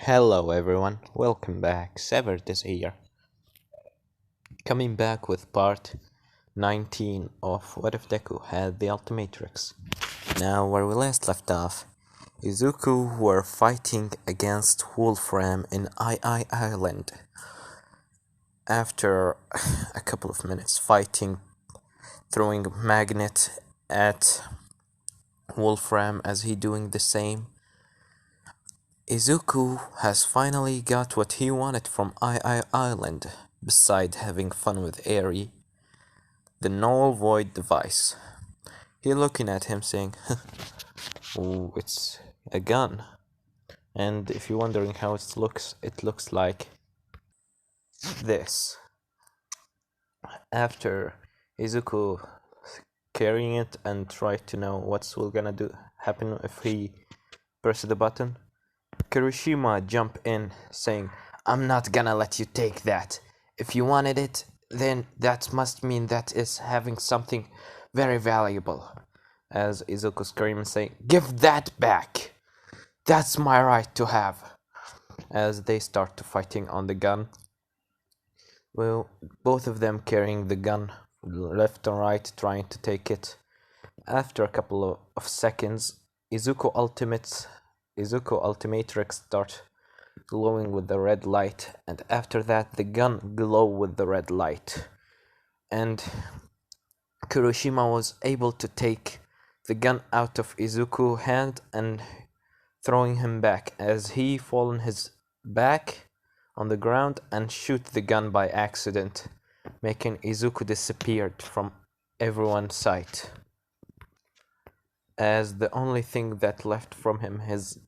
Hello everyone, welcome back. Severed is here. Coming back with part 19 of What If Deku had the ultimatrix. Now, where we last left off, Izuku were fighting against Wolfram in Island. After a couple of minutes fighting, throwing magnet at Wolfram as he doing the same, Izuku has finally got what he wanted from Island, beside having fun with Eri, the null void device. He looking at him saying, "Oh, it's a gun." And if you're wondering how it looks like this. After Izuku carrying it and try to know what's gonna happen if he presses the button, Kirishima jump in saying, "I'm not gonna let you take that. If you wanted it, then that must mean that is having something very valuable." As Izuku screams saying, "Give that back! That's my right to have." As they start to fighting on the gun. Well, both of them carrying the gun left and right, trying to take it. After a couple of seconds, Izuku Ultimatrix start glowing with the red light, and after that the gun glow with the red light. And Kuroshima was able to take the gun out of Izuku's hand and throwing him back as he fall on his back on the ground and shoot the gun by accident, making Izuku disappeared from everyone's sight. As the only thing that left from him his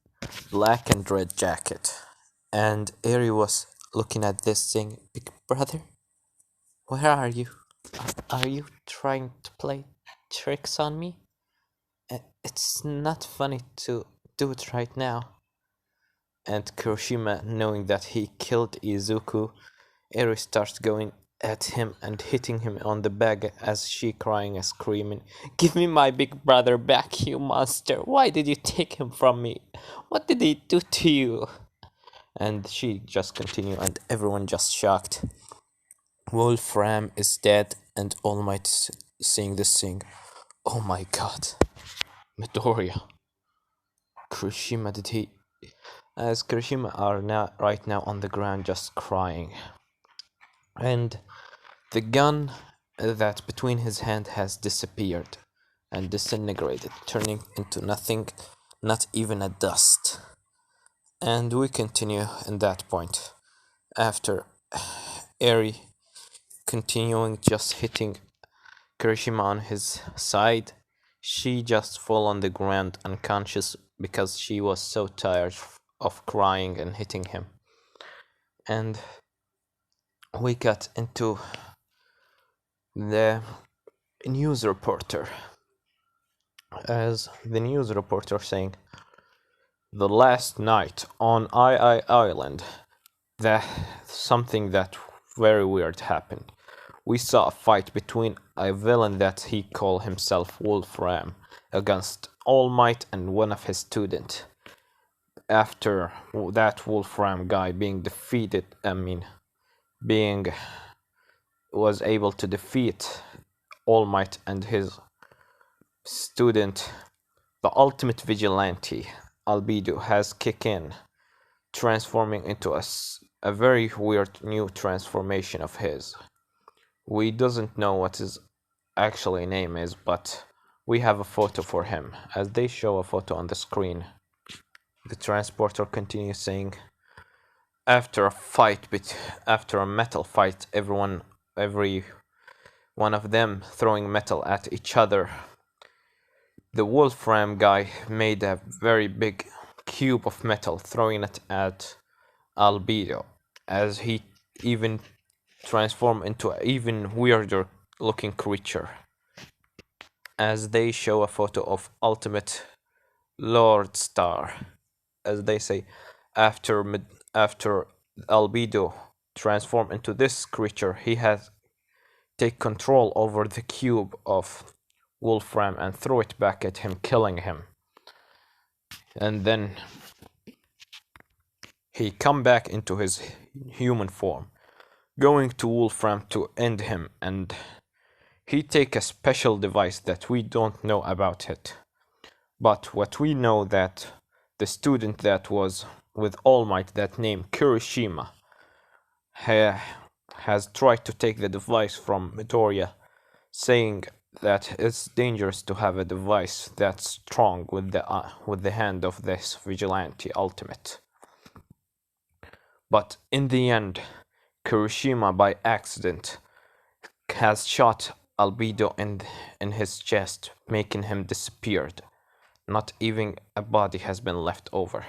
black and red jacket. And Eri was looking at this saying, "Big brother, where are you? Are you trying to play tricks on me? It's not funny to do it right now." And Kuroshima, knowing that he killed Izuku, Eri starts going at him and hitting him on the back as she crying and screaming, "Give me my big brother back, you monster! Why did you take him from me? What did he do to you?" And she just continued, and everyone just shocked. Wolfram is dead, and All Might seeing this thing. "Oh my god, Midoriya, Kirishima, did he?" As Kirishima are right now on the ground just crying. And the gun that between his hand has disappeared and disintegrated, turning into nothing, not even a dust. And we continue in that point. After Eri continuing just hitting Kirishima on his side, she just fall on the ground unconscious because she was so tired of crying and hitting him. And we got into the news reporter, as the news reporter saying, "The last night on Island, something that very weird happened. We saw a fight between a villain that he called himself Wolfram against All Might and one of his students. After that Wolfram guy being defeated, was able to defeat All Might and his student, the ultimate vigilante, Albedo, has kicked in, transforming into a very weird new transformation of his. We doesn't know what his actually name is, but we have a photo for him. As they show a photo on the screen, the transporter continues saying, after a metal fight, every one of them throwing metal at each other, the Wolfram guy made a very big cube of metal, throwing it at Albedo, as he even transformed into an even weirder looking creature. As they show a photo of Ultimate Lord Star, as they say, after Albedo transformed into this creature, he has take control over the cube of Wolfram and throw it back at him, killing him. And then he come back into his human form, going to Wolfram to end him, and he take a special device that we don't know about it. But what we know that the student that was with All Might that named Kirishima has tried to take the device from Midoriya, saying that it's dangerous to have a device that's strong with the hand of this vigilante ultimate. But in the end, Kirishima by accident has shot Albedo in his chest, making him disappeared. Not even a body has been left over.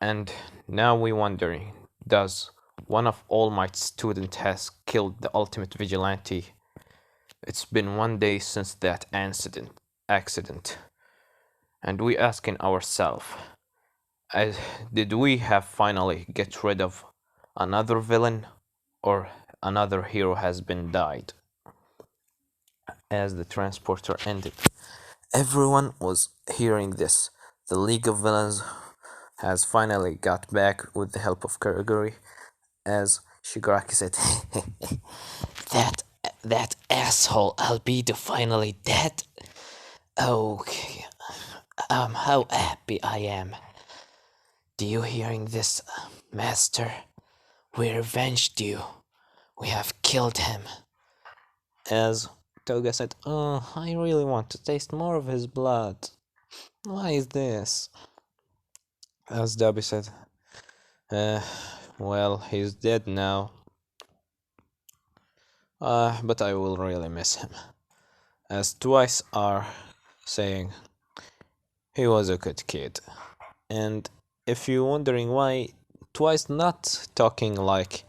And now we're wondering, does one of All Might's students has killed the ultimate vigilante? It's been 1 day since that accident, and we asking ourselves, did we have finally get rid of another villain, or another hero has been died? As the transporter ended, everyone was hearing this. The League of Villains has finally got back with the help of Kurogiri, as Shigaraki said, that that asshole Albedo finally dead. Okay, how happy I am. Do you hearing this, Master? We revenged you. We have killed him. As Toga said, oh, I really want to taste more of his blood. Why is this? As Dobby said, well, he's dead now. But I will really miss him. As Twice are saying, he was a good kid. And if you're wondering why Twice not talking like,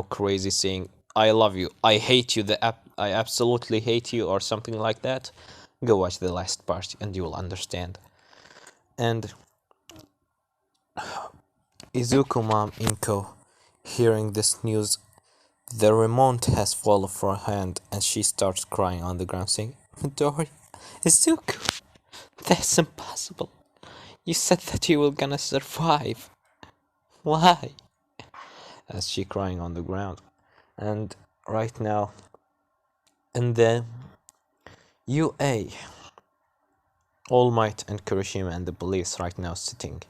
crazy, saying, I love you, I hate you, I absolutely hate you, or something like that, go watch the last part and you will understand. And Izuku mom Inko, hearing this news, the remote has fallen from her hand and she starts crying on the ground, saying, Midori, Izuku, that's impossible. You said that you were gonna survive. Why? As she crying on the ground. And right now, in the UA, All Might and Kirishima and the police right now sitting.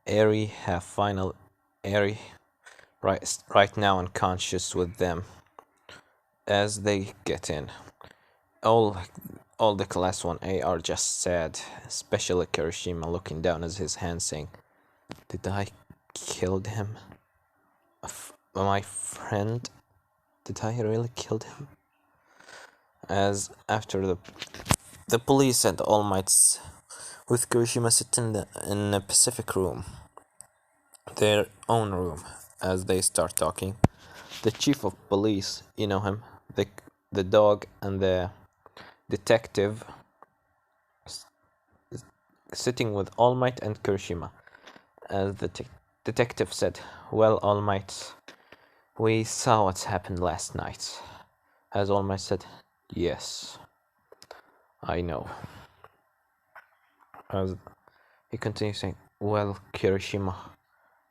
Eri right now unconscious with them as they get in. All the class 1A are just sad, especially Kirishima looking down at his hand saying, did I kill him? My friend? Did I really kill him? As after the police and All Mights with Kirishima sit in the Pacific room, their own room, as they start talking. The chief of police, you know him, the dog and the detective sitting with All Might and Kirishima. As the detective said, well, All Might, we saw what happened last night. As All Might said, yes, I know. As he continues saying, well, Kirishima,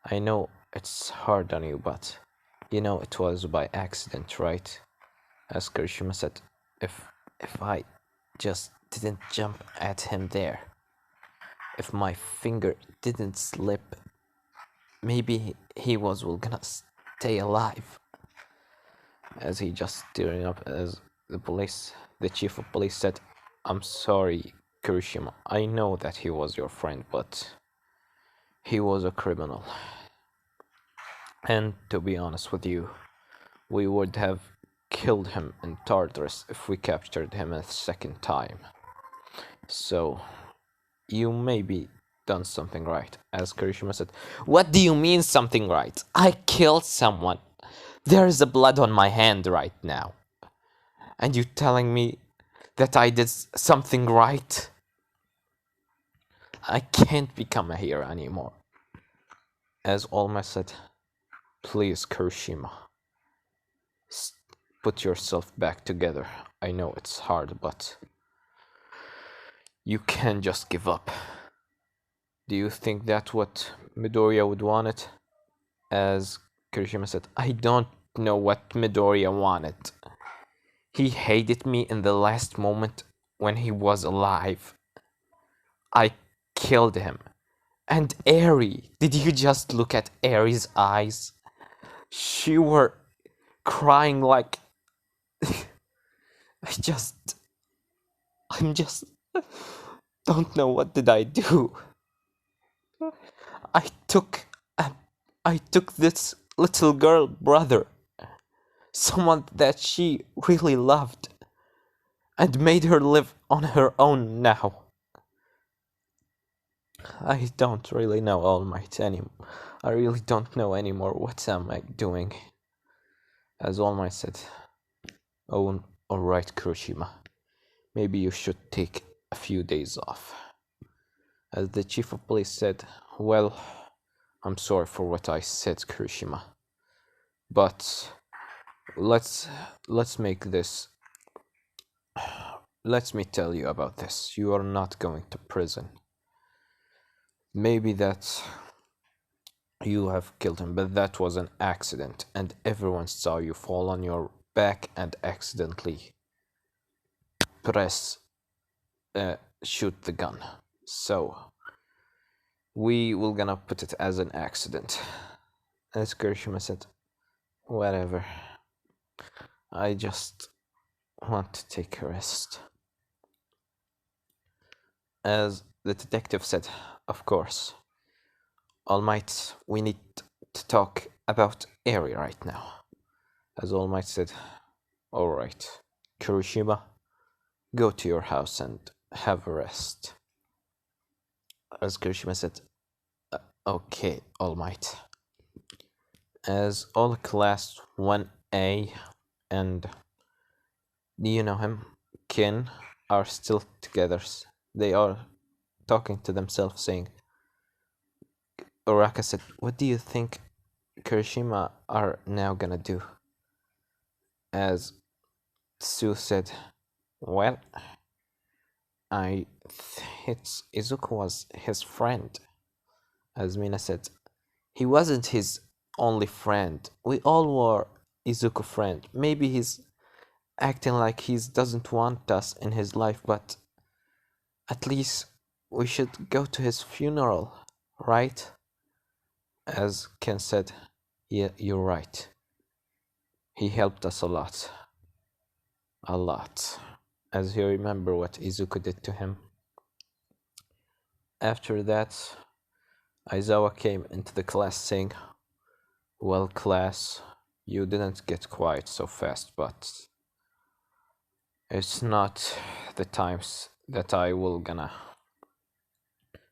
I know it's hard on you, but it was by accident, right? As Kirishima said, if I just didn't jump at him there, if my finger didn't slip, maybe he was gonna stay alive. As he just tearing up, as the chief of police said, I'm sorry, Kirishima, I know that he was your friend, but he was a criminal. And to be honest with you, we would have killed him in Tartarus if we captured him a second time. So, you maybe done something right. As Kirishima said, what do you mean something right? I killed someone. There is blood on my hand right now. And you telling me that I did something right? I can't become a hero anymore. As Olma said, please, Kirishima, put yourself back together. I know it's hard, but you can't just give up. Do you think that's what Midoriya would want it? As Kirishima said, I don't know what Midoriya wanted. He hated me in the last moment when he was alive. I killed him. And Eri, did you just look at Eri's eyes? She were crying like I just I'm just don't know what did I do. I took I took this little girl brother, someone that she really loved, and made her live on her own now. I don't really know All Might anymore. I really don't know anymore what am I doing. As All Might said, oh, alright, Kuroshima. Maybe you should take a few days off. As the chief of police said, well, I'm sorry for what I said, Kuroshima. But let's make this. Let me tell you about this. You are not going to prison. Maybe that you have killed him, but that was an accident, and everyone saw you fall on your back and accidentally press shoot the gun. So we will gonna put it as an accident. As Kirishima said, whatever. I just want to take a rest. As the detective said, of course. All Might, we need to talk about Eri right now. As All Might said, alright. Kirishima, go to your house and have a rest. As Kirishima said, okay, All Might. As all class 1A and do you know him? Kin are still together. They are talking to themselves saying, Uraka said, what do you think Kirishima are now gonna do? As Sue said, well, it's Izuku was his friend. As Mina said, he wasn't his only friend. We all were Izuku friend. Maybe he's acting like he doesn't want us in his life, but at least we should go to his funeral, right? As Ken said, yeah, you're right. He helped us a lot. A lot. As he remember what Izuku did to him. After that, Aizawa came into the class saying, well, class, you didn't get quiet so fast, but it's not the times that I will gonna.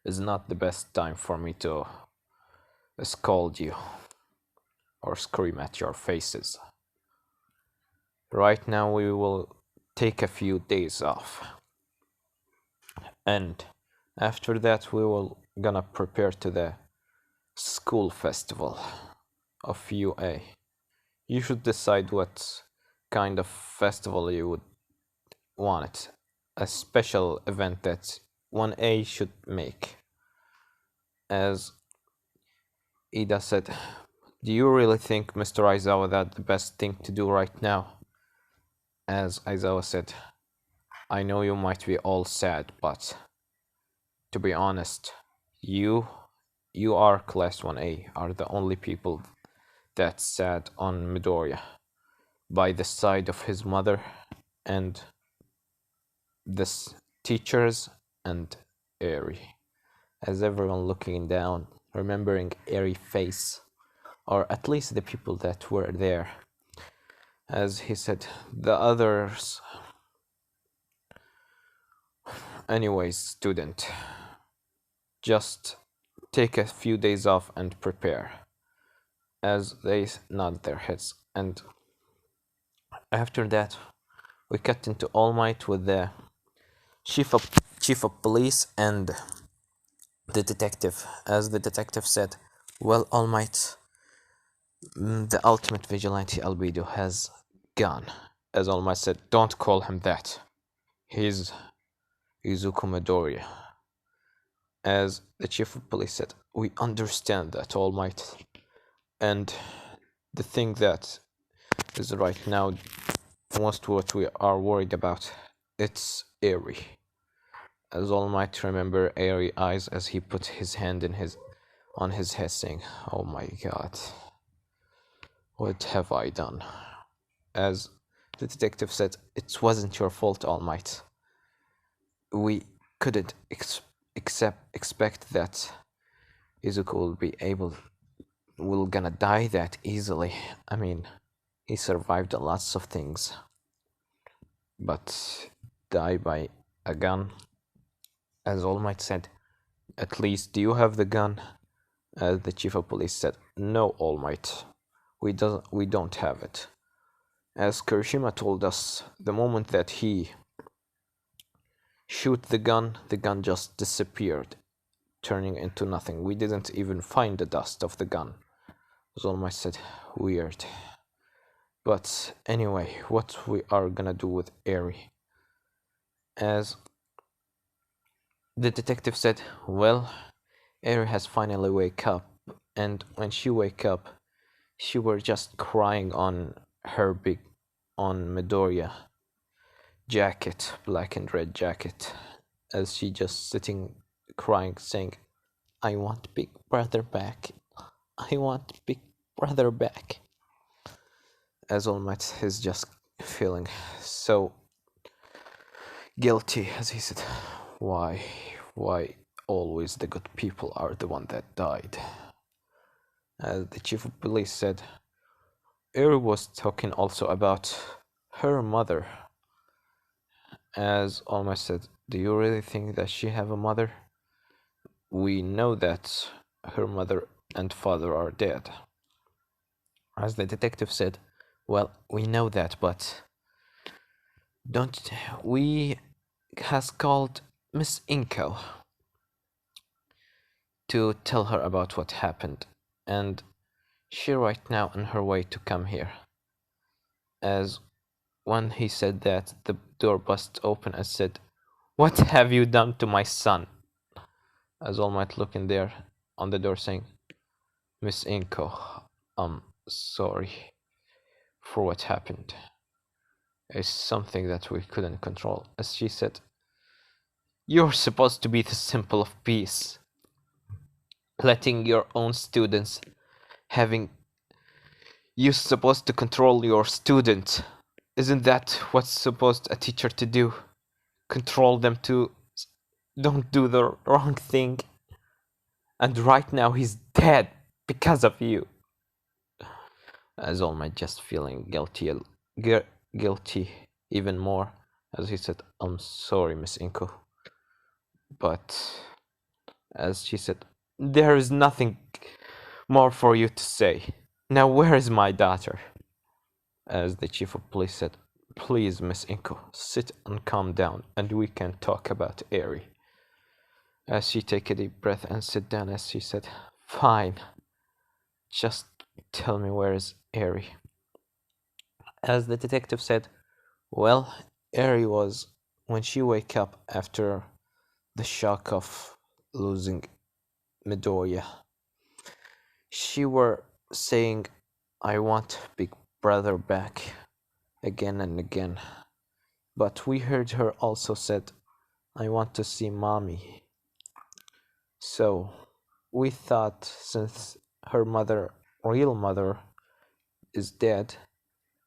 It's not the best time for me to scold you or scream at your faces. Right now we will take a few days off. And after that we will gonna prepare to the school festival of UA. You should decide what kind of festival you would want it. A special event that 1A should make. As Ida said, do you really think, Mr. Aizawa, that the best thing to do right now? As Aizawa said, I know you might be all sad, but to be honest, you are class 1A, are the only people that's sad on Midoriya, by the side of his mother and the teachers and Eri. As everyone looking down, remembering Eri's face, or at least the people that were there. As he said, the others. Anyways, student, just take a few days off and prepare. As they nod their heads, and after that, we cut into All Might with the chief of police and the detective. As the detective said, well, All Might, the ultimate vigilante albedo has gone. As All Might said, don't call him that. He's Izuku Midoriya. As the chief of police said, we understand that, All Might. And the thing that is right now most what we are worried about, it's Airy. As All Might remember Airy eyes as he put his hand on his head saying, "Oh my god, what have I done?" As the detective said, "It wasn't your fault, All Might. We couldn't expect that Izuku will gonna die that easily. I mean, he survived lots of things, but die by a gun." As All Might said, "At least do you have the gun?" As the chief of police said, "No, All Might, we don't have it." As Kirishima told us, the moment that he shoot the gun just disappeared, turning into nothing. We didn't even find the dust of the gun. As All Might said, "Weird." But anyway, what we are gonna do with Eri? As the detective said, "Well, Eri has finally wake up, and when she wake up, she were just crying on Midoriya jacket, black and red jacket, as she just sitting crying, saying, 'I want Big Brother back. I want Big Brother back.'" As All Might is just feeling so guilty, as he said, why always the good people are the one that died?" As the chief of police said, Eri was talking also about her mother. As All Might said, "Do you really think that she have a mother? We know that her mother and father are dead." As the detective said, "Well, we know that, but don't we has called Miss Inko to tell her about what happened, and she right now on her way to come here." As when he said that, the door burst open and said, "What have you done to my son?" As All Might looking there on the door saying, "Miss Inko, I'm sorry for what happened. It's something that we couldn't control." As she said, "You're supposed to be the symbol of peace, letting your own students having you're supposed to control your student. Isn't that what's supposed a teacher to do? Control them to don't do the wrong thing. And right now he's dead because of you." As All Might just feeling guilty even more, as he said, "I'm sorry, Miss Inko." But as she said, "There is nothing more for you to say. Now where is my daughter?" As the chief of police said, "Please, Miss Inko, sit and calm down, and we can talk about Eri." As she take a deep breath and sit down, as she said, "Fine. Just tell me where is Eri." As the detective said, "Well, Eri was when she wake up after the shock of losing Midoriya. She were saying, 'I want Big Brother back,' again and again. But we heard her also said, 'I want to see Mommy.' So we thought since her real mother, is dead,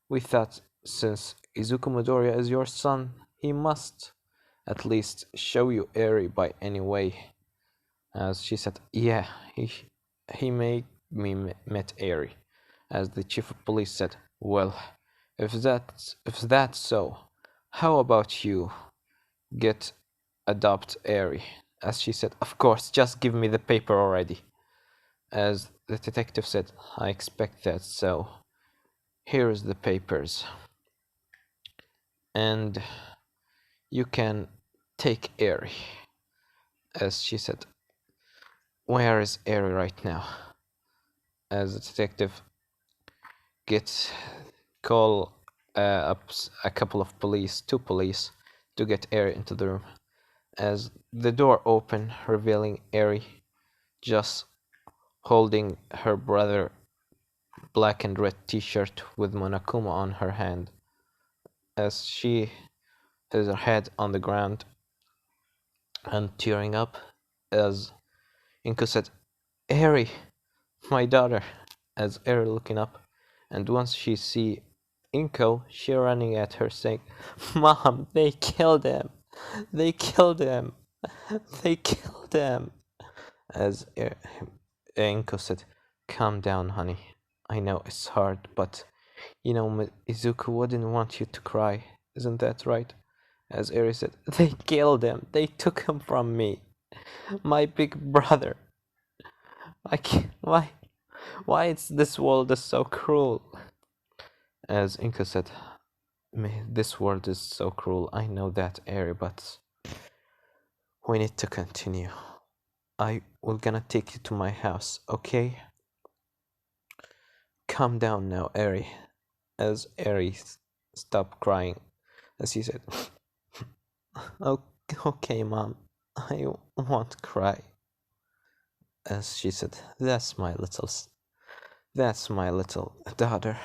we thought since Izuku Midoriya is your son, he must at least show you Eri by any way." As she said, "Yeah, he made me met Eri." As the chief of police said, "Well, if that's so, how about you adopt Eri?" As she said, "Of course, just give me the paper already." As the detective said, "I expect that, so here's the papers. And you can take Eri." As she said, "Where is Eri right now?" As the detective call up a couple of two police, to get Eri into the room. as the door opened, revealing Eri just holding her brother black and red t-shirt with Monokuma on her hand, as she has her head on the ground and tearing up, as Inko said, Eri, my daughter, as Eri looking up, and once she see Inko, she running at her saying, Mom, they killed him! They killed him! They killed him! As Inko said, calm down, honey. I know it's hard, but you know, Izuku wouldn't want you to cry. Isn't that right? As Eri said, they killed him. They took him from me. My big brother. I can't, why this world is so cruel? As Inka said, this world is so cruel. I know that, Eri, but we need to continue. I will gonna take you to my house, okay? Calm down now, Eri. As Eri stopped crying, as he said, okay, Mom, I won't cry. As she said, that's my little daughter.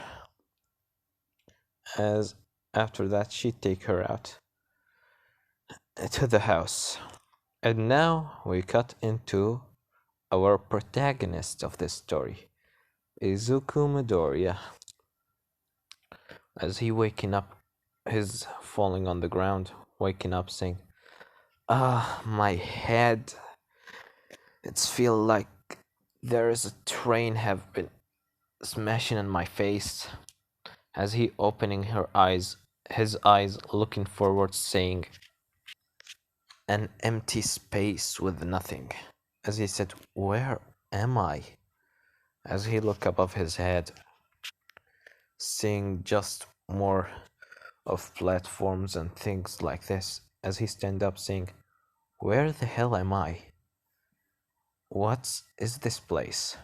As after that, she'd take her out to the house. And now we cut into our protagonist of this story, Izuku Midoriya. As he waking up, he's falling on the ground, waking up saying, my head. It's feel like there is a train have been smashing in my face. As he opening his eyes looking forward saying, an empty space with nothing. As he said, where am I? As he looked above his head, seeing just more of platforms and things like this. As he stand up saying, where the hell am I? What is this place?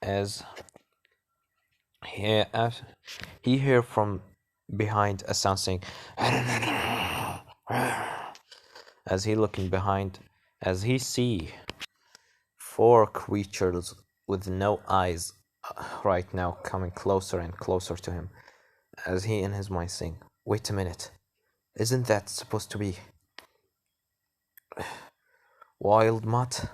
As he hear from behind a sound saying, as he looking behind, as he see four creatures with no eyes right now coming closer and closer to him, as he in his mind saying, wait a minute, isn't that supposed to be Wild Mutt?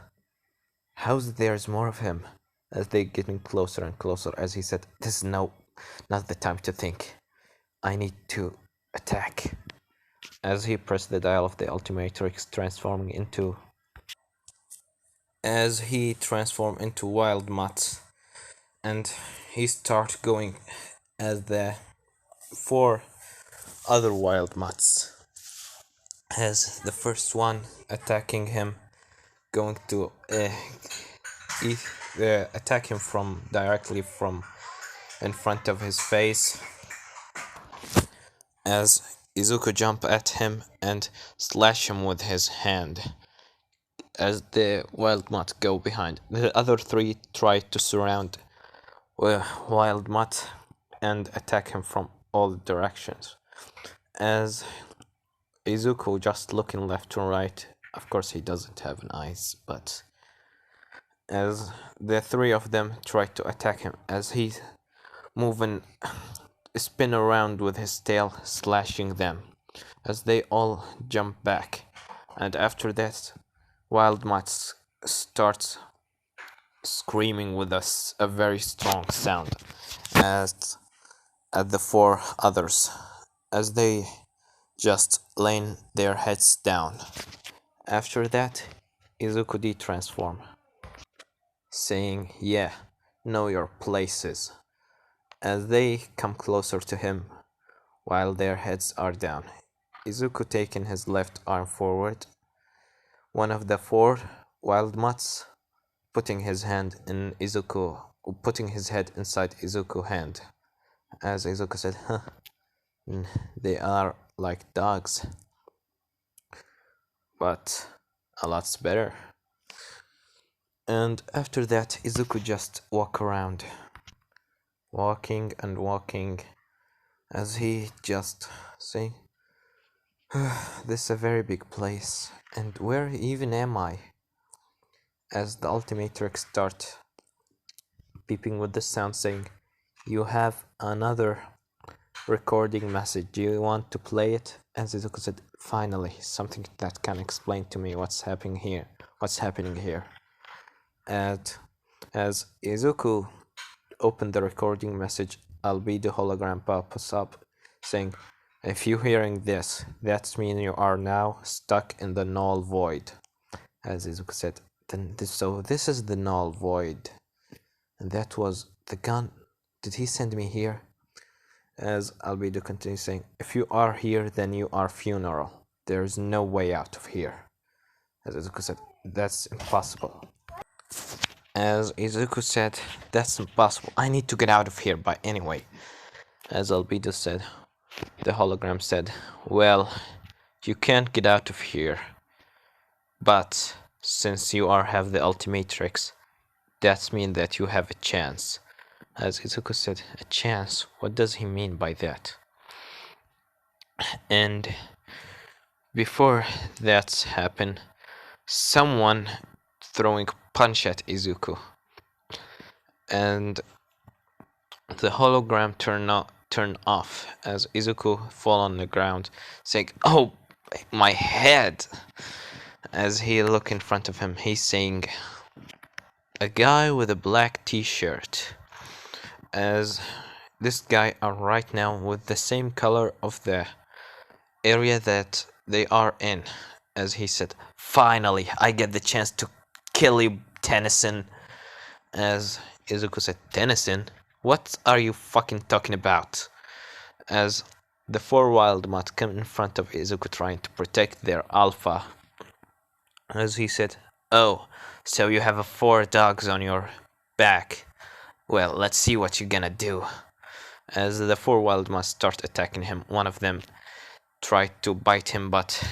How's there's more of him? As they getting closer and closer, as he said, this is not the time to think. I need to attack. As he pressed the dial of the ultimatrix, transforming into as he transformed into Wild Mutt, and he start going as the four other Wild Mutts. As the first one attacking him, going to attack him from directly from in front of his face. As Izuku jump at him and slash him with his hand. As the Wild Mutt go behind, the other three try to surround Wild Mutt and attack him from all directions. As Izuku just looking left to right, of course he doesn't have an eyes, but as the three of them try to attack him, as he's moving, spin around with his tail, slashing them, as they all jump back, and after that, Wild Mutt starts screaming with a very strong sound at the four others, as they just laying their heads down. After that, Izuku de-transform, saying, yeah, know your places, as they come closer to him while their heads are down. Izuku taking his left arm forward, one of the four Wild Mutts putting his head inside Izuku's hand. As Izuku said, they are like dogs, but a lot better. And after that, Izuku just walk around, walking and walking, as he just say, This is a very big place, and where even am I? As the ultimatrix start beeping with the sound saying, "You have another recording message. Do you want to play it?" And Izuku said, "Finally, something that can explain to me what's happening here. What's happening here?" And as Izuku opened the recording message, Albedo hologram pops up, saying, "If you're hearing this, that means you are now stuck in the null void." As Izuku said, so this is the null void. And that was the gun. Did he send me here? As Albedo continues saying, "If you are here, then you are funeral. There is no way out of here." As Izuku said, "That's impossible." As Izuku said, "That's impossible. I need to get out of here by anyway." As Albedo said, the hologram said, "Well, you can't get out of here. But since you have the ultimatrix, that means that you have a chance." As Izuku said, "A chance? What does he mean by that?" And before that happened, someone throwing punch at Izuku, and the hologram turned off as Izuku fall on the ground, saying, "Oh, my head!" As he look in front of him, he's saying, "A guy with a black t-shirt." As this guy are right now with the same color of the area that they are in. As he said, "Finally, I get the chance to kill you, Tennyson." As Izuku said, "Tennyson? What are you fucking talking about?" As the four wild mutt come in front of Izuku trying to protect their alpha. As he said, "Oh, so you have 4 dogs on your back. Well, let's see what you're gonna do." As the four wild mutts start attacking him, one of them tried to bite him, but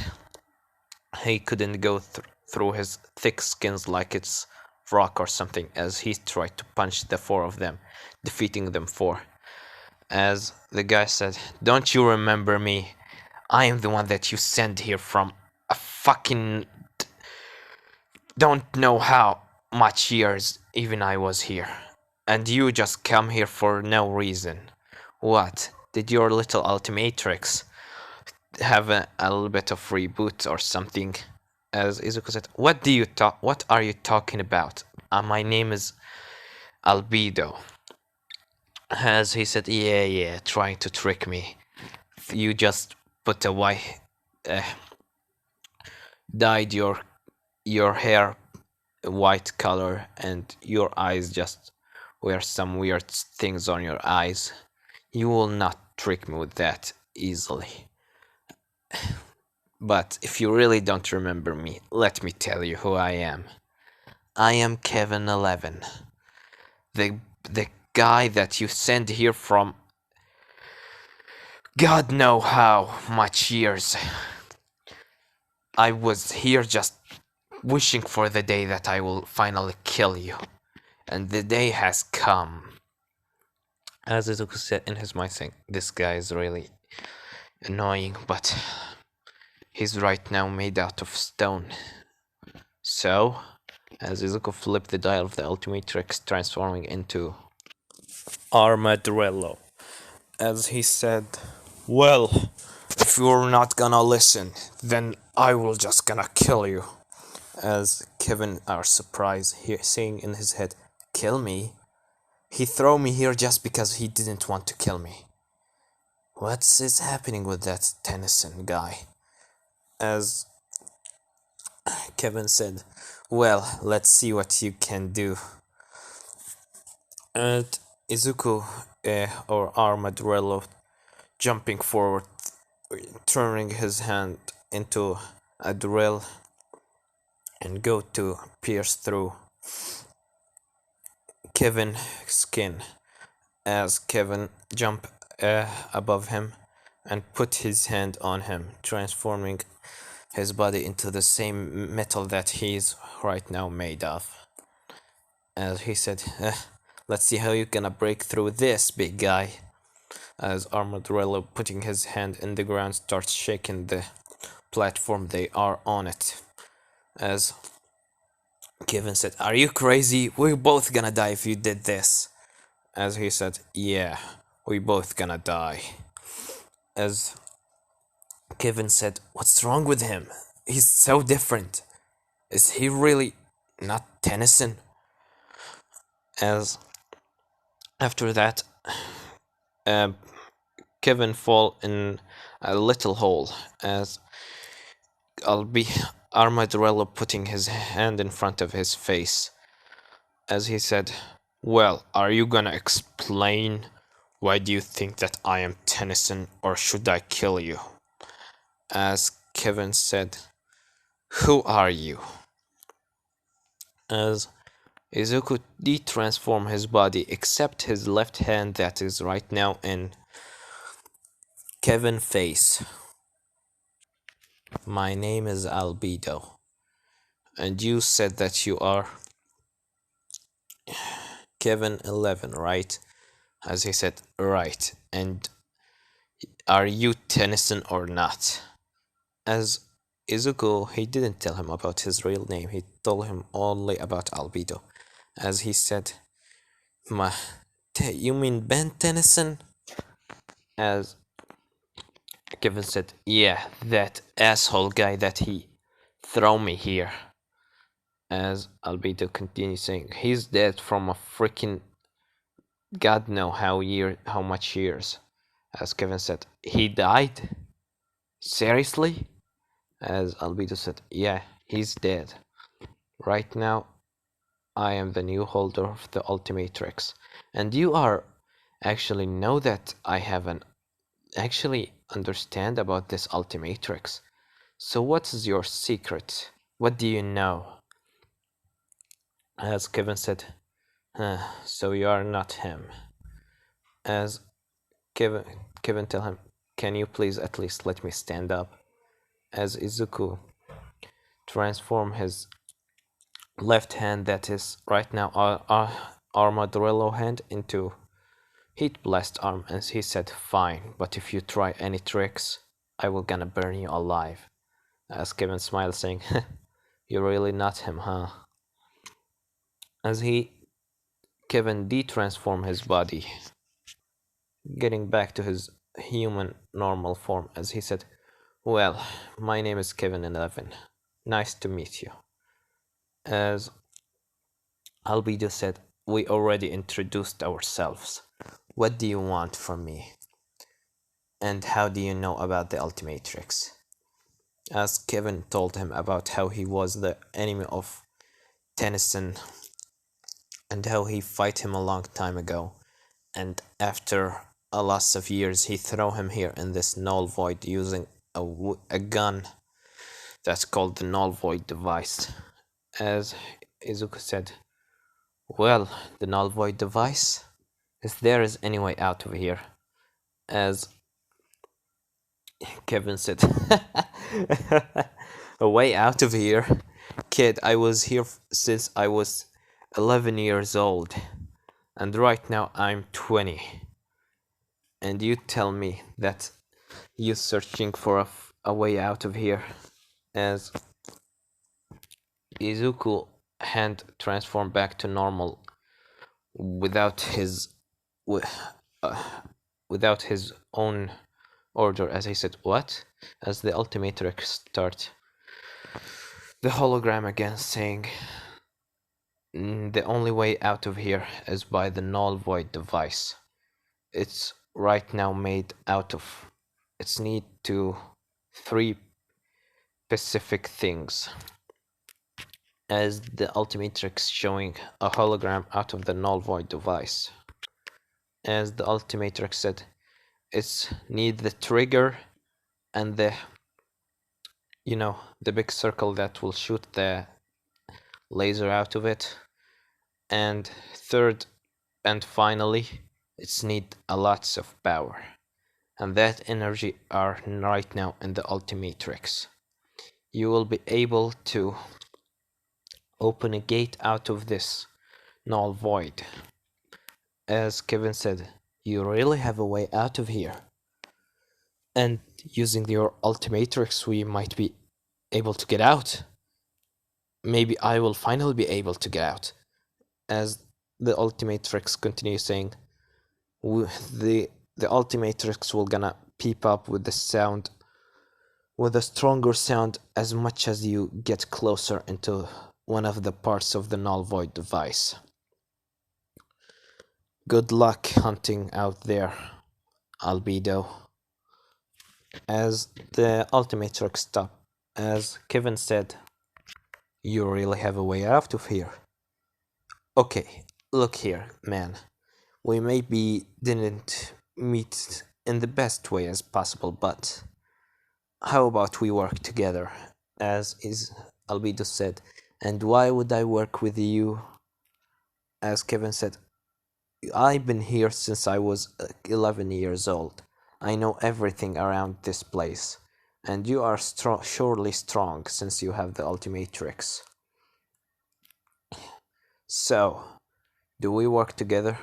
he couldn't go through his thick skins like it's rock or something, as he tried to punch the 4 of them, defeating them 4. As the guy said, "Don't you remember me? I am the one that you sent here from a fucking... don't know how much years even I was here. And you just come here for no reason. What? Did your little ultimatrix have a little bit of reboot or something?" As Izuku said, What are you talking about? My name is Albedo." As he said, Yeah, trying to trick me. You just put a white... dyed your hair a white color, and your eyes just wear some weird things on your eyes. You will not trick me with that easily. But if you really don't remember me, let me tell you who I am. I am Kevin 11. The guy that you sent here from God know how much years. I was here just wishing for the day that I will finally kill you. And the day has come." As Izuku said in his mind, saying, "This guy is really annoying, but he's right now made out of stone." So, as Izuku flipped the dial of the ultimatrix, transforming into Armadillo, as he said, "Well, if you're not gonna listen, then I will just gonna kill you." As Kevin are surprised, saying in his head, "Kill me? He threw me here just because he didn't want to kill me. What's is happening with that Tennyson guy?" As Kevin said, "Well, let's see what you can do." And Izuku, or Armadillo, jumping forward, turning his hand into a drill, and go to pierce through Kevin's skin. As Kevin jump above him and put his hand on him, transforming his body into the same metal that he's right now made of. As he said, "Let's see how you're gonna break through this, big guy." As Armadillo, putting his hand in the ground, starts shaking the platform they are on it. As Kevin said, "Are you crazy? We're both gonna die if you did this." As he said, "Yeah, we both gonna die." As Kevin said, "What's wrong with him? He's so different. Is he really not Tennyson?" As after that, uh, Kevin fall in a little hole as I'll be Armadillo putting his hand in front of his face as he said, "Well, are you gonna explain why do you think that I am Tennyson or should I kill you?" As Kevin said, "Who are you?" As Izuku de-transform his body except his left hand that is right now in Kevin face. "My name is Albedo. And you said that you are Kevin 11, right?" As he said, "Right. And are you Tennyson or not?" As Izuku, he didn't tell him about his real name. He told him only about Albedo. As he said, "Ma, you mean Ben Tennyson?" As Kevin said, "Yeah, that asshole guy that he throw me here." As Albedo continues saying, "He's dead from a freaking God know how much years." As Kevin said, "He died? Seriously?" As Albedo said, "Yeah, he's dead. Right now, I am the new holder of the ultimatrix. And you are actually know that I have an actually understand about this ultimatrix. So what is your secret? What do you know?" As Kevin said, "So you are not him." As Kevin Kevin tell him, "Can you please at least let me stand up?" As Izuku transform his left hand that is right now Armadillo hand into Heat Blast arm, as he said, "Fine, but if you try any tricks, I will gonna burn you alive." As Kevin smiled saying, "You're really not him, huh?" As Kevin de-transform his body, getting back to his human normal form, as he said, "Well, my name is Kevin 11. Nice to meet you." As Albedo said, "We already introduced ourselves. What do you want from me? And how do you know about the Ultimatrix?" As Kevin told him about how he was the enemy of Tennyson and how he fight him a long time ago, and after a loss of years he throw him here in this null void using a gun that's called the null void device. As Izuku said, "Well, the null void device, if there is any way out of here." As Kevin said, "A way out of here? Kid, I was here since I was 11 years old, and right now I'm 20. And you tell me that you're searching for a way out of here." As Izuku hand transformed back to normal without his uh, without his own order, as he said, "What?" As the Ultimatrix start the hologram again saying, "The only way out of here is by the null void device. It's right now made out of, it's need to three specific things." As the Ultimatrix showing a hologram out of the null void device. As the Ultimatrix said, it's need the trigger and the the big circle that will shoot the laser out of it, and third and finally it's need a lots of power, and that energy are right now in the Ultimatrix. You will be able to open a gate out of this null void." As Kevin said, "You really have a way out of here?" And using your ultimatrix, we might be able to get out. Maybe I will finally be able to get out. As the ultimatrix continues saying, the ultimatrix will gonna peep up with the sound, with a stronger sound, as much as you get closer into one of the parts of the null void device. Good luck hunting out there, Albedo. As the ultimatrix stopped, as Kevin said, you really have a way out of here. Okay, look here, man. We maybe didn't meet in the best way as possible, but how about we work together, as is Albedo said. And why would I work with you? As Kevin said, I've been here since I was 11 years old. I know everything around this place. And you are surely strong since you have the ultimatrix. So, do we work together?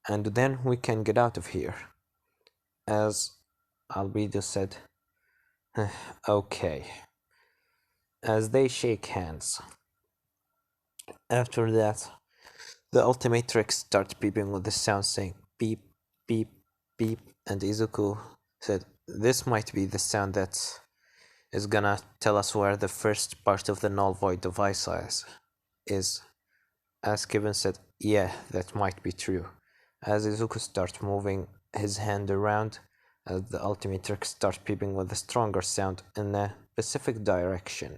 And then we can get out of here. As Albedo said, okay. As they shake hands. After that, the ultimatrix starts beeping with the sound saying beep, beep, beep, and Izuku said, this might be the sound that is gonna tell us where the first part of the null void device is. As Kevin said, yeah, that might be true. As Izuku starts moving his hand around, as the ultimatrix starts beeping with a stronger sound in a specific direction.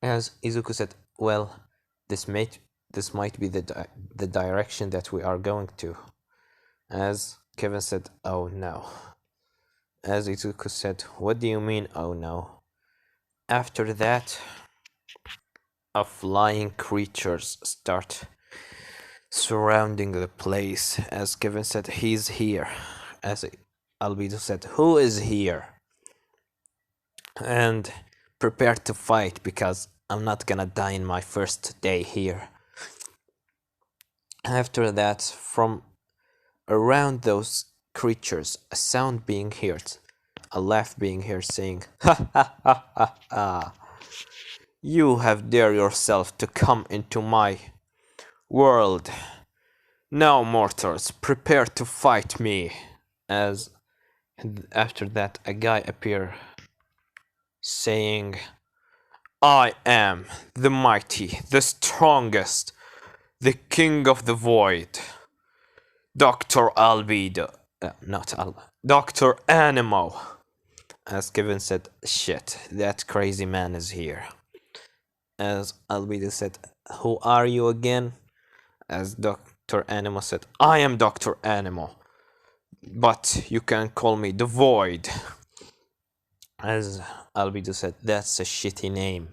As Izuku said, well, this might be the direction that we are going to. As Kevin said, oh no. As Izuku said, what do you mean, oh no? After that, a flying creatures start surrounding the place. As Kevin said, he's here. As Albedo said, who is here? And prepare to fight, because I'm not gonna die in my first day here. After that, from around those creatures, a sound being heard, a laugh being heard saying, ha ha ha ha ha. You have dared yourself to come into my world. Now, mortals, prepare to fight me. As after that, a guy appeared saying, I am the mighty, the strongest, the king of the void, Dr. Albedo. Not Al, Dr. Animo. As Kevin said, shit, that crazy man is here. As Albedo said, who are you again? As Dr. Animo said, I am Dr. Animo, but you can call me the Void. As Albedo said, that's a shitty name.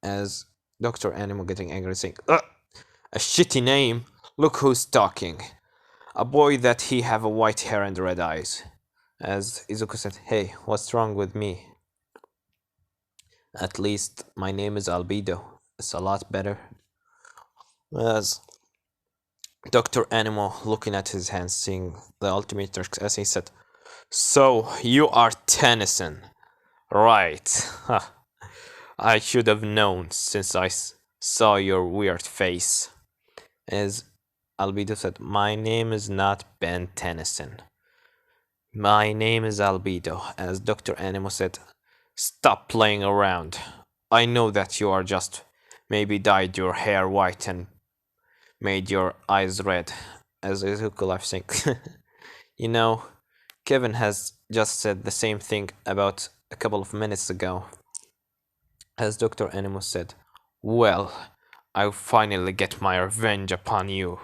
As Dr. Animo getting angry saying, a shitty name? Look who's talking. A boy that he have a white hair and red eyes. As Izuku said, hey, what's wrong with me? At least my name is Albedo. It's a lot better. As Dr. Animo looking at his hands, seeing the ultimatrix, as he said, so you are Tennyson. Right. I should have known since I saw your weird face. As Albedo said, my name is not Ben Tennyson. My name is Albedo. As Dr. Animo said, stop playing around. I know that you are just maybe dyed your hair white and made your eyes red. As Izuku laughed saying, you know, Kevin has just said the same thing about a couple of minutes ago. As Dr. Animo said, well, I'll finally get my revenge upon you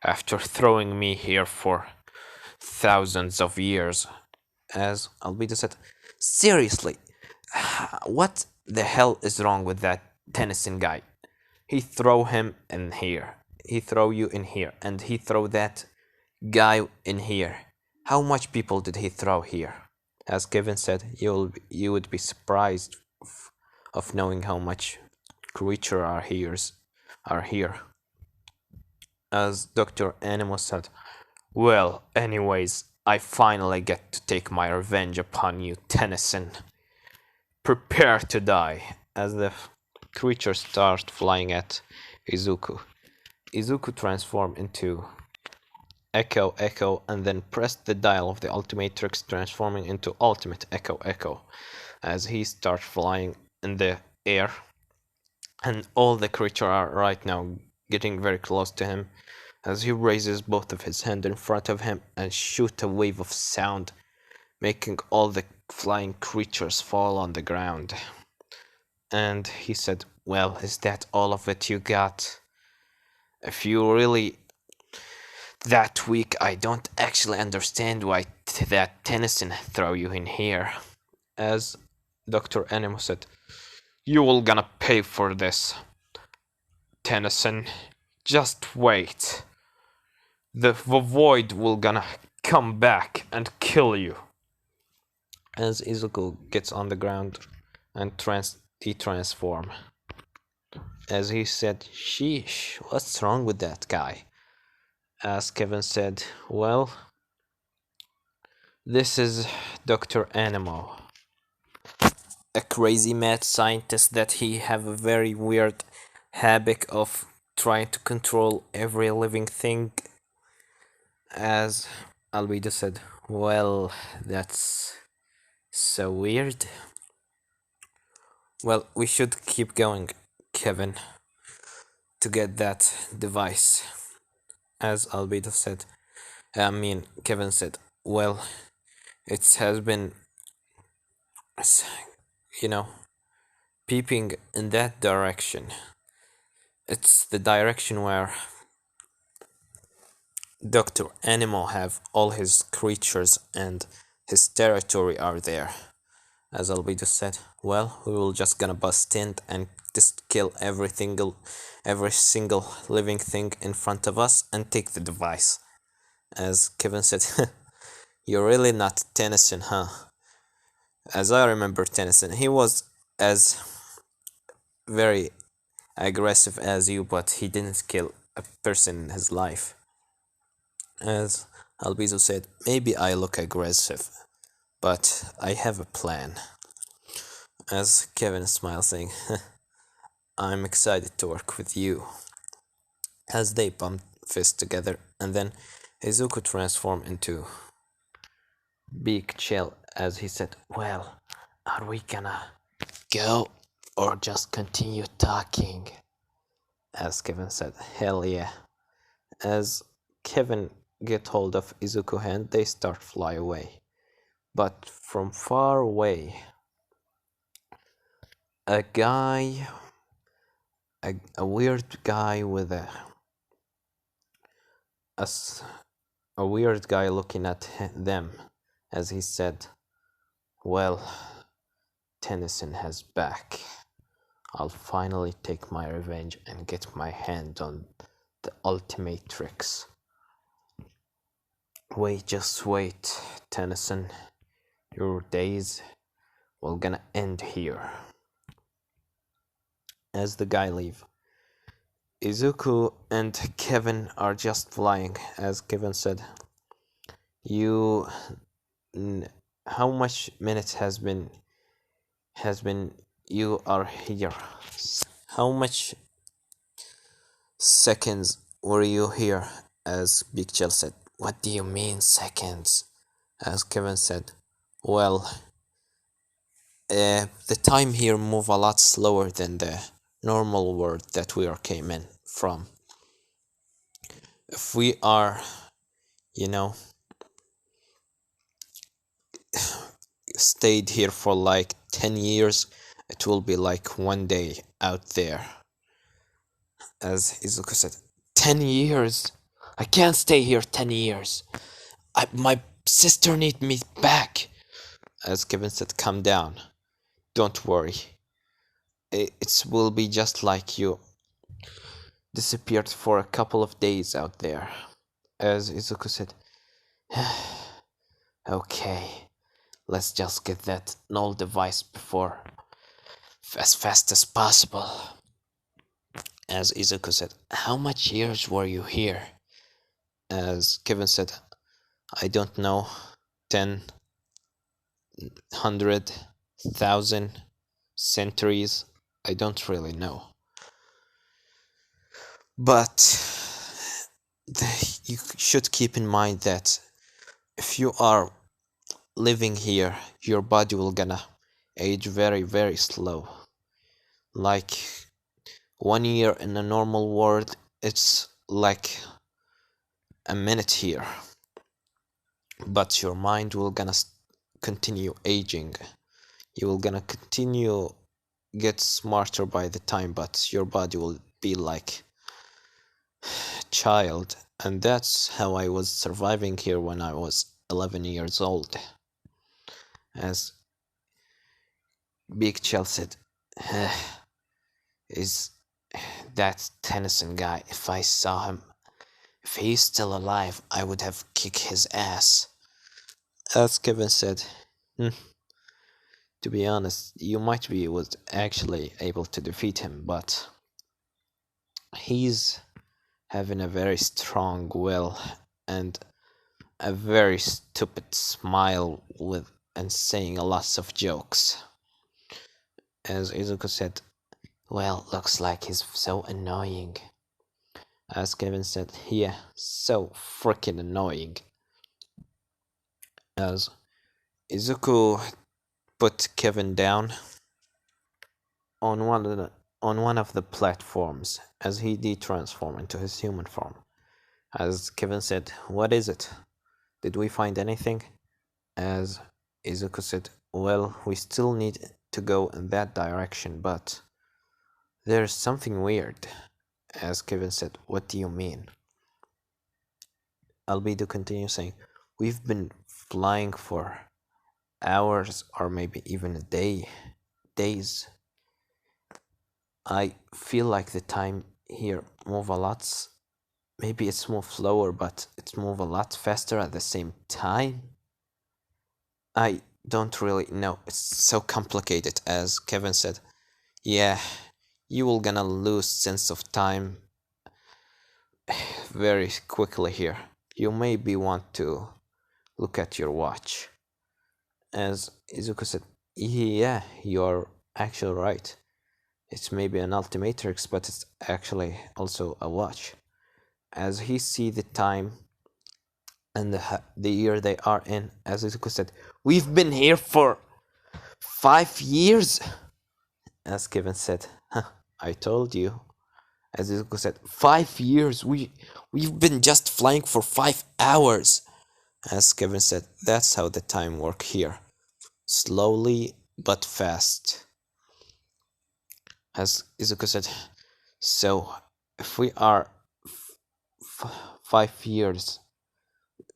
after throwing me here for thousands of years. As Albedo said, seriously, what the hell is wrong with that Tennyson guy? He throw him in here, he throw you in here, and he throw that guy in here. How much people did he throw here? As Kevin said, you would be surprised of knowing how much creature are here. As Dr. Animo said, well, anyways, I finally get to take my revenge upon you, Tennyson. Prepare to die. As the creatures start flying at Izuku, Izuku transformed into Echo Echo and then pressed the dial of the ultimatrix, transforming into Ultimate Echo Echo as he starts flying in the air, and all the creatures are right now getting very close to him as he raises both of his hands in front of him and shoot a wave of sound, making all the flying creatures fall on the ground. And he said, well, is that all of it you got? If you really that weak, I don't actually understand why that Tennyson throw you in here. As Dr. Animo said, you will gonna pay for this, Tennyson. Just wait. The void will gonna come back and kill you. As Izuku gets on the ground and de-transform. As he said, sheesh, what's wrong with that guy? As Kevin said, well, this is Dr. Animo, a crazy mad scientist that he have a very weird habit of trying to control every living thing. As Albedo said, well, that's so weird. Well, we should keep going, Kevin, to get that device. As Albedo said, Kevin said, well, it has been, you know, peeping in that direction. It's the direction where Dr. Animal have all his creatures and his territory are there. As Albedo said, well, we will just gonna bust in and just kill every single living thing in front of us and take the device. As Kevin said, you're really not Tennyson, huh? As I remember Tennyson, he was as very aggressive as you, but he didn't kill a person in his life. As Albedo said, maybe I look aggressive, but I have a plan. As Kevin smiled, saying, I'm excited to work with you. As they bumped fists together, and then Izuku transformed into Big Chill as he said, well, are we gonna go or just continue talking? As Kevin said, hell yeah. As Kevin get hold of Izuku's hand, they start fly away. But from far away, a guy, a weird guy with a weird guy looking at them, as he said, well, Tennyson has back. I'll finally take my revenge and get my hand on the ultimatrix. Wait, just wait, Tennyson. Your days will gonna end here. As the guy leave, Izuku and Kevin are just flying. As Kevin said, how much minutes has been you are here? How much seconds were you here? As Big Chill said, what do you mean seconds? As Kevin said, well, the time here move a lot slower than the normal world that we are came in from. If we are, stayed here for like 10 years, it will be like one day out there. As Izuku said, 10 years? I can't stay here 10 years. My sister need me back. As Kevin said, calm down. Don't worry. It will be just like you disappeared for a couple of days out there. As Izuku said, okay, let's just get that null device before as fast as possible. As Izuku said, how much years were you here? As Kevin said, I don't know, 10, 100, 1,000 centuries. I don't really know. But you should keep in mind that if you are living here, your body will gonna age very, very slow. Like 1 year in a normal world, it's like a minute here. But your mind will gonna continue aging. You will gonna continue get smarter by the time, but your body will be like a child. And that's how I was surviving here when I was 11 years old. As Big Chell said, is that Tennyson guy, if I saw him, if he's still alive, I would have kicked his ass. As Kevin said, "Hmm, to be honest, you might be was actually able to defeat him, but he's having a very strong will and a very stupid smile with and saying lots of jokes." As Izuku said, well, looks like he's so annoying. As Kevin said, yeah, so freaking annoying. As Izuku put Kevin down on one of the platforms as he de-transformed into his human form. As Kevin said, what is it? Did we find anything? As Izuku said, well, we still need to go in that direction, but there's something weird. As Kevin said, what do you mean? Albedo continues saying, we've been flying for hours or maybe even days. I feel like the time here move a lot. Maybe it's move slower, but it's move a lot faster at the same time. I don't really know. It's so complicated, as Kevin said. Yeah, you will gonna lose sense of time very quickly here. You maybe want to look at your watch. As Izuku said, yeah, you're actually right. It's maybe an ultimatrix, but it's actually also a watch. As he see the time and the year they are in, as Izuku said, we've been here for 5 years. As Kevin said, huh, I told you. As Izuku said, 5 years. We've been just flying for 5 hours. As Kevin said, that's how the time work here. Slowly but fast. As Izuku said, so if we are 5 years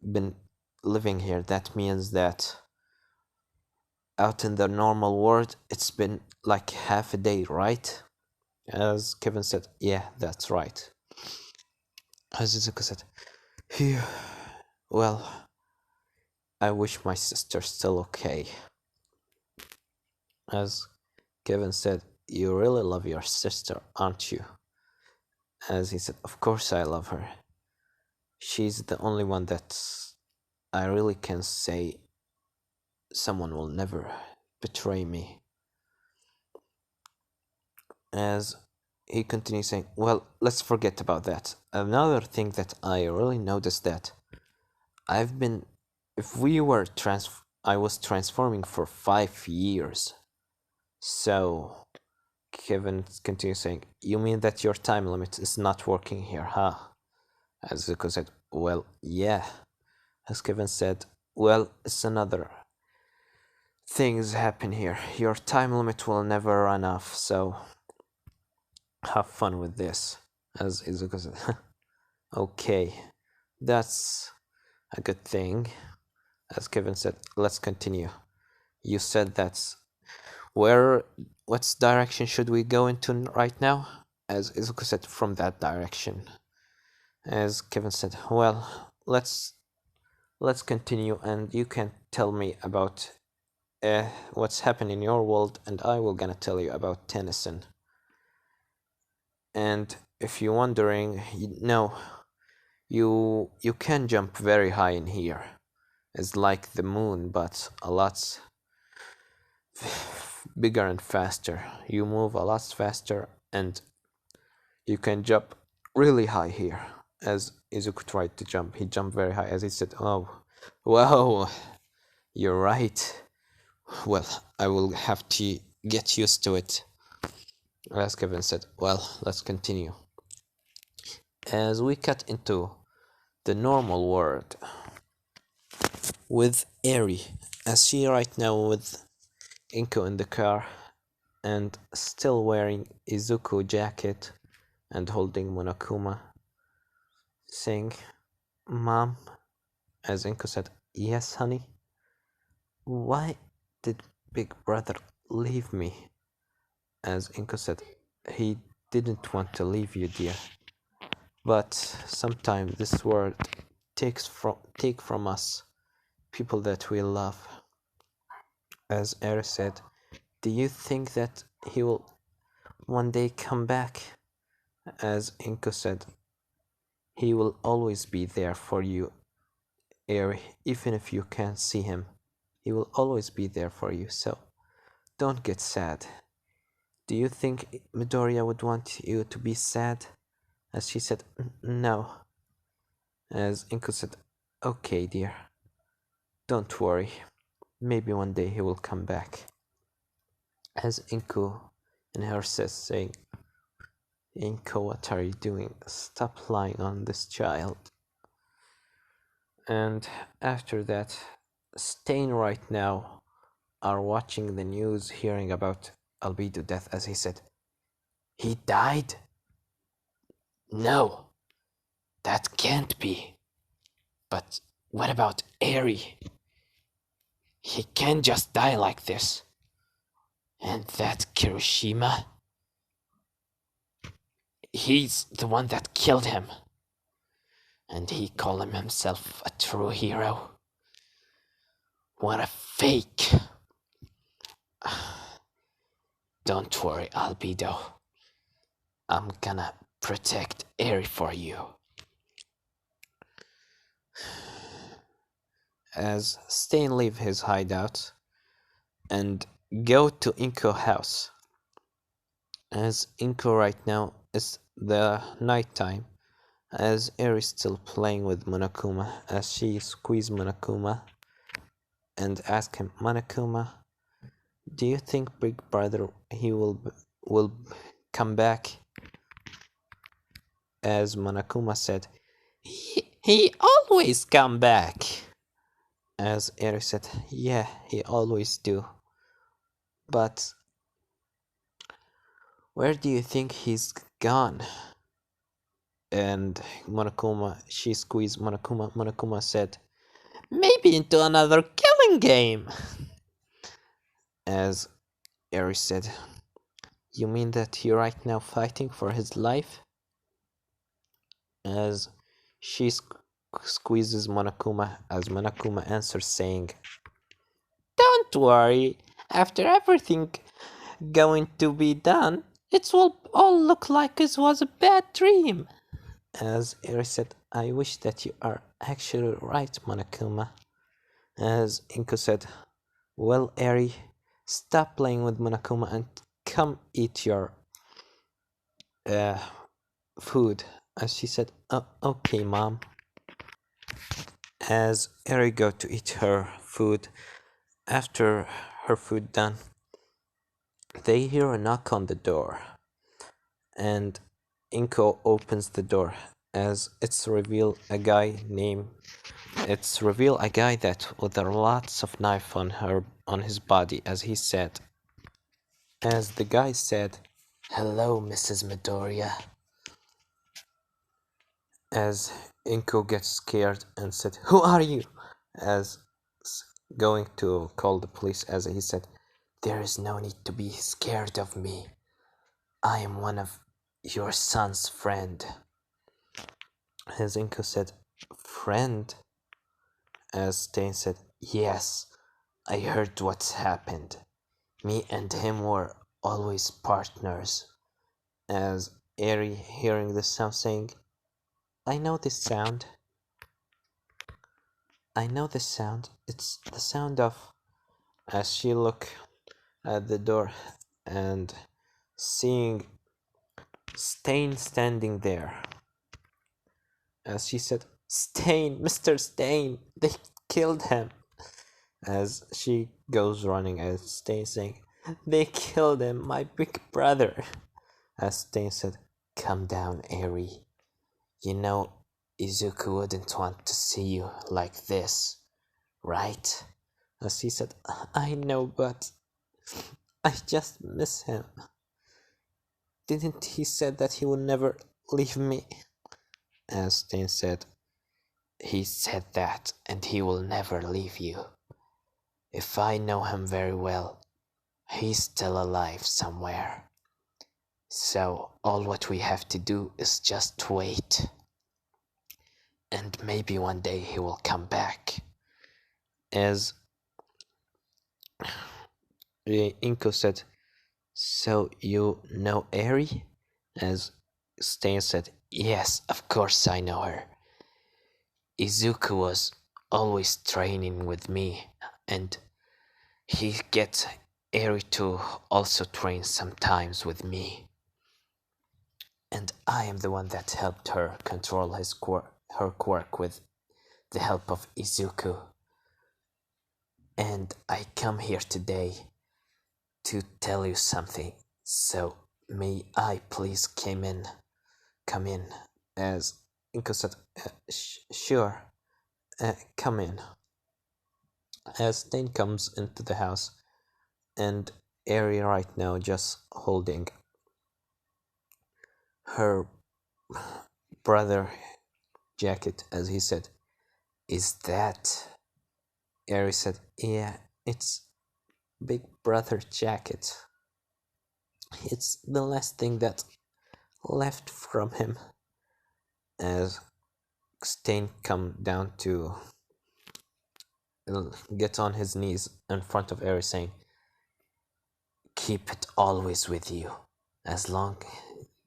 been living here, that means that out in the normal world it's been like half a day, right? As Kevin said, yeah, that's right. As Izuku said, phew, well, I wish my sister's still okay. As Kevin said, you really love your sister, aren't you? As he said, of course I love her. She's the only one that I really can say someone will never betray me. As he continues saying, well, let's forget about that. Another thing that I really noticed that I've been, if we were I was transforming for 5 years. So Kevin continues saying, you mean that your time limit is not working here, huh? As Zuko said, well, yeah. As Kevin said, well, it's another things happen here. Your time limit will never run off, so have fun with this. As Izuku said, okay, that's a good thing. As Kevin said, let's continue. You said that's what's direction should we go into right now? As Izuku said, from that direction. As Kevin said, well, let's continue and you can tell me about what's happened in your world and I will gonna tell you about Tennyson. And if you're wondering, no, you can jump very high in here. is like the moon, but a lot bigger and faster. You move a lot faster and you can jump really high here. As Izuku tried to jump, he jumped very high as he said, "Oh, wow, you're right. Well, I will have to get used to it." As Kevin said, "Well, let's continue." As we cut into the normal world with Eri, as she right now with Inko in the car and still wearing Izuku jacket and holding Monokuma, saying, "Mom," as Inko said, "Yes, honey." "Why did Big Brother leave me?" As Inko said, "He didn't want to leave you, dear. But sometimes this world take from us people that we love." As Eri said, "Do you think that he will one day come back?" As Inko said, "He will always be there for you, Eri, even if you can't see him. He will always be there for you, so don't get sad." "Do you think Midoriya would want you to be sad?" As she said, "No." As Inko said, "Okay, dear. Don't worry. Maybe one day he will come back." As Inko and her says, saying, "Inko, what are you doing? Stop lying on this child." And after that, Stain right now are watching the news, hearing about Albedo death, as he said, "He died? No, that can't be. But what about Eri? He can't just die like this. And that Kirishima? He's the one that killed him. And he called himself a true hero. What a fake." "Don't worry, Albedo. I'm gonna protect Eri for you." As Stain leave his hideout and go to Inko house. As Inko right now is the nighttime, as Eri still playing with Monokuma, as she squeeze Monokuma and ask him, "Monokuma, do you think Big Brother he will come back?" As Monokuma said, he always come back." As Eri said, "Yeah, he always do. But where do you think he's gone?" And she squeezed Monokuma. Monokuma said, "Maybe into another killing game." As Eri said, "You mean that you're right now fighting for his life?" As she squeezes Monokuma, as Monokuma answers saying, "Don't worry, after everything going to be done, it will all look like it was a bad dream." As Eri said, "I wish that you are actually right, Monokuma." As Inko said, "Well, Eri, stop playing with Monokuma and come eat your food." As she said, "Oh, okay, Mom." As Eri go to eat her food, after her food done, they hear a knock on the door, and Inko opens the door as it's reveal a guy that with lots of knife on his body, as he said. As the guy said, "Hello, Mrs. Midoriya." As Inko gets scared and said, "Who are you?" As going to call the police, as he said, "There is no need to be scared of me. I am one of your son's friend." As Inko said, "Friend?" As Stain said, "Yes, I heard what's happened. Me and him were always partners." As Eri hearing the sound saying, "I know this sound." I know the sound. It's the sound of. As she looked at the door and seeing Stain standing there, as she said, Stain, Mr. Stain, they killed him. As she goes running at Stain saying, they killed him, my big brother. As Stain said, calm down, Eri. You know, Izuku wouldn't want to see you like this, right? As he said, I know, but I just miss him. Didn't he said that he would never leave me? As Stain said, he said that and he will never leave you. If I know him very well, he's still alive somewhere. So all what we have to do is just wait. And maybe one day he will come back. As Inko said, so you know Eri? As Stain said, yes, of course I know her. Izuku was always training with me, and he gets Eri to also train sometimes with me. And I am the one that helped her control her quirk with the help of Izuku. And I come here today to tell you something. So may I please come in? As Inko said, sure, come in. As Stain comes into the house, and Eri right now just holding her brother jacket, as he said, is that? Eri said, yeah, it's big brother jacket. It's the last thing that left from him. As Stain come down to get on his knees in front of Eri saying, keep it always with you. As long...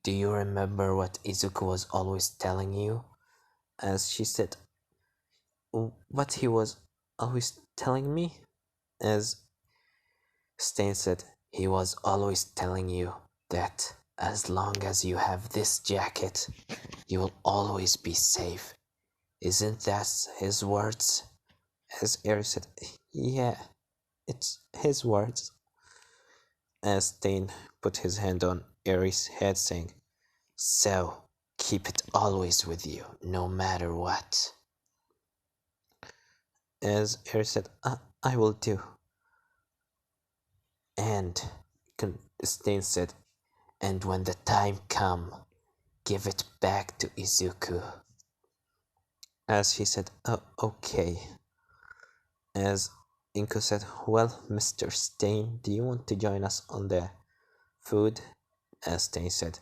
Do you remember what Izuku was always telling you? As she said, what he was always telling me? As Stain said, he was always telling you that as long as you have this jacket, you will always be safe. Isn't that his words? As Eri said, yeah, it's his words. As Stain put his hand on Eri's head saying, so, keep it always with you, no matter what. As Eri said, I will do. And Stain said, and when the time come, give it back to Izuku. As he said, oh, okay. As Inko said, well, Mr. Stain, do you want to join us on the food? As Stain said,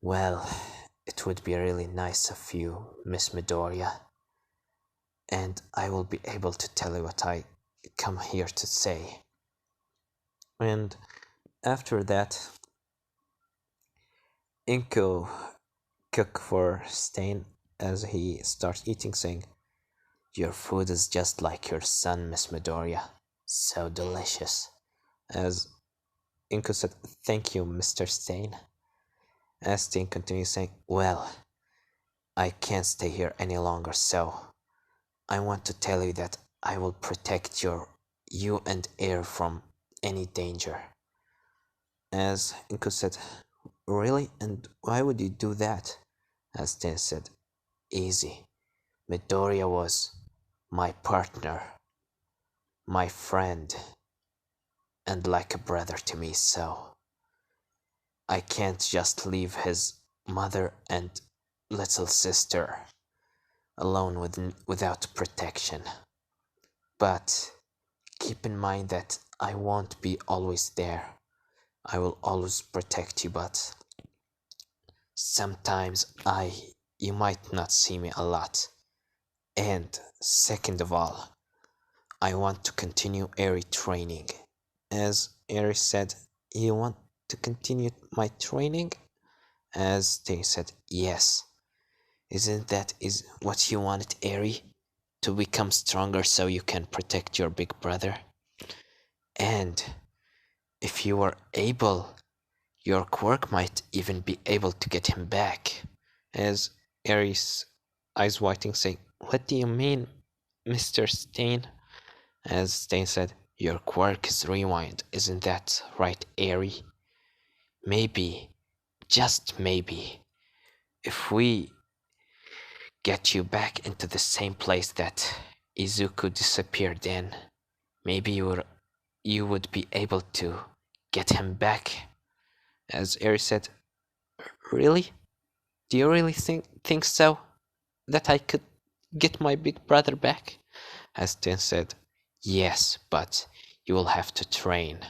well, it would be really nice of you, Miss Midoriya. And I will be able to tell you what I come here to say. And after that, Inko cook for Stain as he starts eating, saying, your food is just like your son, Miss Midoriya. So delicious. As Inko said, thank you, Mr. Stain. As Stain continues saying, well, I can't stay here any longer, so I want to tell you that I will protect you and Air from any danger. As Inko said, really? And why would you do that? As Stain said, easy. Midoriya was my partner, my friend, and like a brother to me, so I can't just leave his mother and little sister alone without protection. But keep in mind that I won't be always there. I will always protect you, but sometimes you might not see me a lot. And second of all, I want to continue Eri training. As Eri said, you want to continue my training? As they said, yes. Isn't that is what you wanted, Eri? to become stronger so you can protect your big brother. And if you are able, your quirk might even be able to get him back. As Ares, eyes whiting, saying, "What do you mean, Mr. Stain?" As Stain said, "Your quirk is rewind, isn't that right, Airy? Maybe, just maybe, if we get you back into the same place that Izuku disappeared in, maybe you would be able to get him back." As Eri said, "Really? Do you really think so? That I could get my big brother back?" As Tin said, "Yes, but you will have to train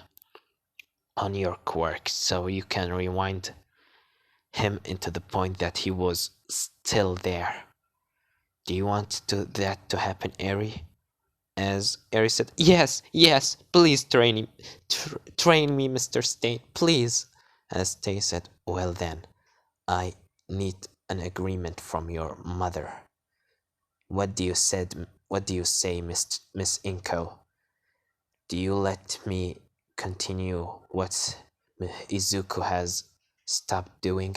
on your quirk so you can rewind him into the point that he was still there. Do you want that to happen, Eri?" As Eri said, "Yes, yes, please train me, Mr. Stain, please." As Stain said, "Well then, I need an agreement from your mother. What do you said? What do you say, Miss Inko? Do you let me continue what Izuku has stopped doing,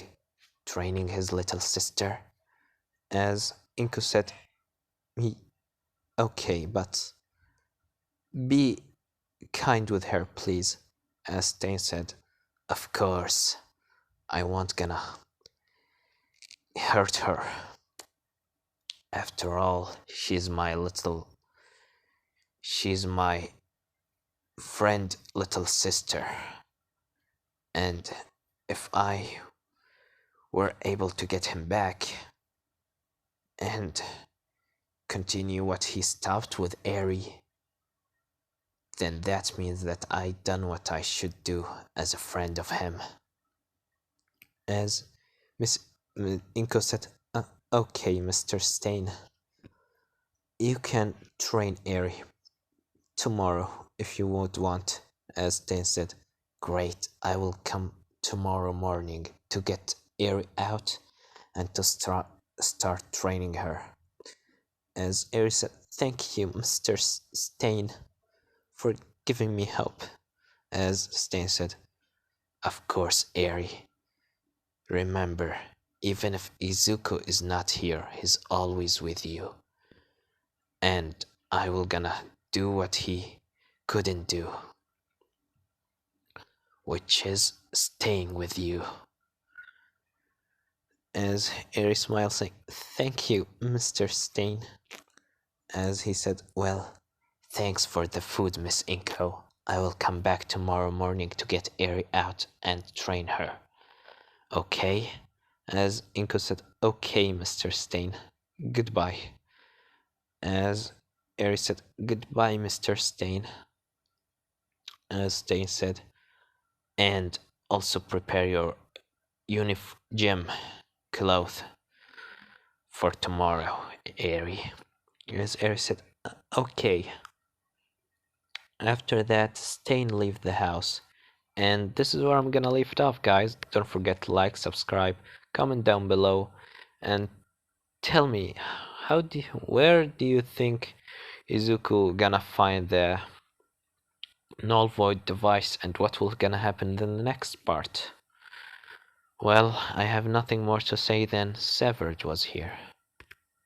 training his little sister?" As Inko said, "He okay, but be kind with her, please." As Stain said, "Of course, I won't gonna hurt her. After all, she's my friend, little sister. And if I were able to get him back and continue what he stopped with Eri, then that means that I done what I should do as a friend of him." As Miss Inko said, "Okay, Mr. Stain, you can train Eri tomorrow if you would want." As Stain said, "Great, I will come tomorrow morning to get Eri out and to start training her." As Eri said, "Thank you, Mr. Stain, for giving me hope." As Stain said, "Of course, Eri. Remember, even if Izuku is not here, he's always with you. And I will gonna do what he couldn't do, which is staying with you." As Eri smiled, saying, "Thank you, Mr. Stain." As he said, "Well, thanks for the food, Miss Inko. I will come back tomorrow morning to get Eri out and train her. Okay?" As Inko said, "Okay, Mr. Stain. Goodbye." As Eri said, "Goodbye, Mr. Stain." As Stain said, "And also prepare your gym clothes for tomorrow, Eri." As Eri said, "Okay." After that, Stain left the house. And this is where I'm gonna leave it off, guys. Don't forget to like, subscribe, comment down below, and tell me, where do you think Izuku gonna find the null void device, and what will gonna happen in the next part? Well, I have nothing more to say than Severed was here.